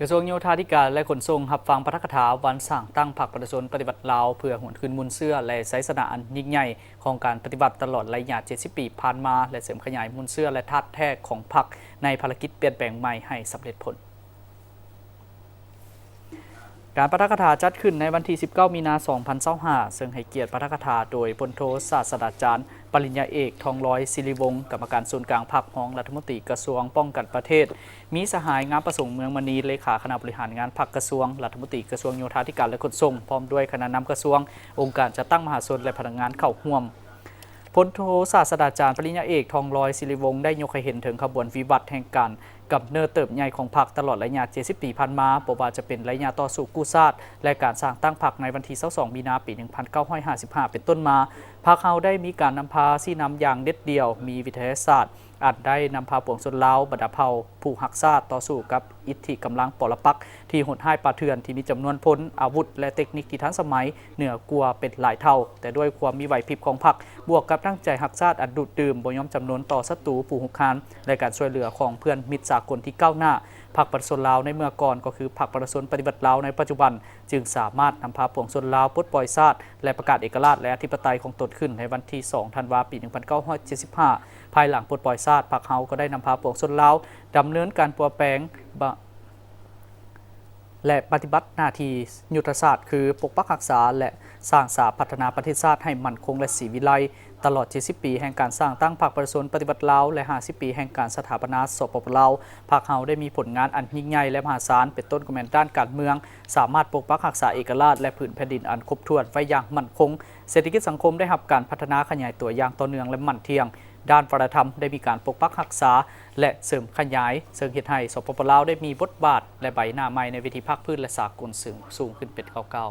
กระทรวงโยธาธิการและขนส่งรับฟังปาฐกถาวันสั่งตั้งพรรคประชาชนปฏิบัติลาวเพื่อหวนคืนมูลเสื้อและไซสนะอันยิ่งใหญ่ของการปฏิบัติตลอดระยะ70 ปีผ่านมาและเสริมขยายมูลเสื้อและธาตุแท้ของพรรคในภารกิจเปลี่ยนแปลงใหม่ให้สำเร็จผลการปาฐกถาจัดขึ้นในวันที่ 19 มีนาคม 2025 ซึ่งให้เกียรติปาฐกถาโดยพลโทศาสตราจารย์ปริญญาเอกทองร้อยศิริวงศ์กรรมการศูนย์กลางพรรครองรัฐมนตรีกระทรวงป้องกันประเทศมีสหายงามประสงค์เมืองมณีเลขาคณะบริหารงานพรรคกระทรวงรัฐมนตรีกระทรวงโยธาธิการและขนส่งพร้อมด้วยคณะนำกระทรวงองค์การจัดตั้งมหาชนและพนักงานเข้าร่วมพลโทศาสตราจารย์ปริญญาเอกทองร้อยศิริวงศ์ได้ยกให้เห็นถึงขบวนวิบัติแห่งการกำเนิดเติบใหญ่ของพรรคตลอดระยะ70 ปีผ่านมาบ่ว่าจะเป็นระยะต่อสู้กู้ชาติและการสร้างตั้งพรรคในวันที่ 22 มีนาคม ปี 1955 เป็นต้นมาพรรคเฮาได้มีการนำพาซี่นำอย่างเด็ดเดี่ยวมีวิทยาศาสตร์อาจได้นำพาปวงชนลาวบรรดาเผ่าผู้หักชาติต่อสู้กับอิทธิกำลังปรปักษ์ที่โหดร้ายป่าเถื่อนที่มีจำนวนพลอาวุธและเทคนิคที่ทันสมัยเหนือกว่าเป็นหลายเท่าแต่ด้วยความมีไหวพริบของพรรคบวกกับตั้งใจหักชาติอันดุดดื่มบ่ยอมจำนวนต่อศัตรูผู้หุกคานและการช่วยเหลือของเพื่อนมิตรสากลที่ก้าวหน้าพรรคประชาชนลาวในเมื่อก่อนก็คือพรรคประชาชนปฏิบัติลาวในปัจจุบันจึงสามารถนำพาปวงชนลาวปลดปล่อยชาติและประกาศเอกราชและอธิปไตยของตนขึ้นในวันที่ 2 ธันวาคม ปี 1975 ภายหลังปลดปล่อยชาติพรรคเฮาก็ได้นำพาปวงชนลาวดำเนินการปลอแปลงและปฏิบัติหน้าที่ยุทธศาสตร์คือปกปักรักษาและสร้างสาพัฒนาประเทศชาติให้มั่นคงและศรีวิไลตลอด 70 ปีแห่งการสร้างตั้งพรรคประชาชนปฏิบัติลาวและ 50 ปีแห่งการสถาปนาสปปลาวพรรคเฮาได้มีผลงานอันยิ่งใหญ่และมหาศาลเป็นต้นกำเนิดด้านการเมืองสามารถปกปักรักษาเอกราชและผืนแผ่นดินอันครบถ้วนไว้อย่างมั่นคงเศรษฐกิจสังคมได้รับการพัฒนาขยายตัวอย่างต่อเนื่องและมั่นเที่ยงด้านวัฒนธรรมได้มีการปกปักรักษาและเสริมขยายเสริมเฮ็ดให้สปปลาวได้มีบทบาทและใบหน้าใหม่ในเวทีภาคพื้นและสากลสูงขึ้นเป็นเก่า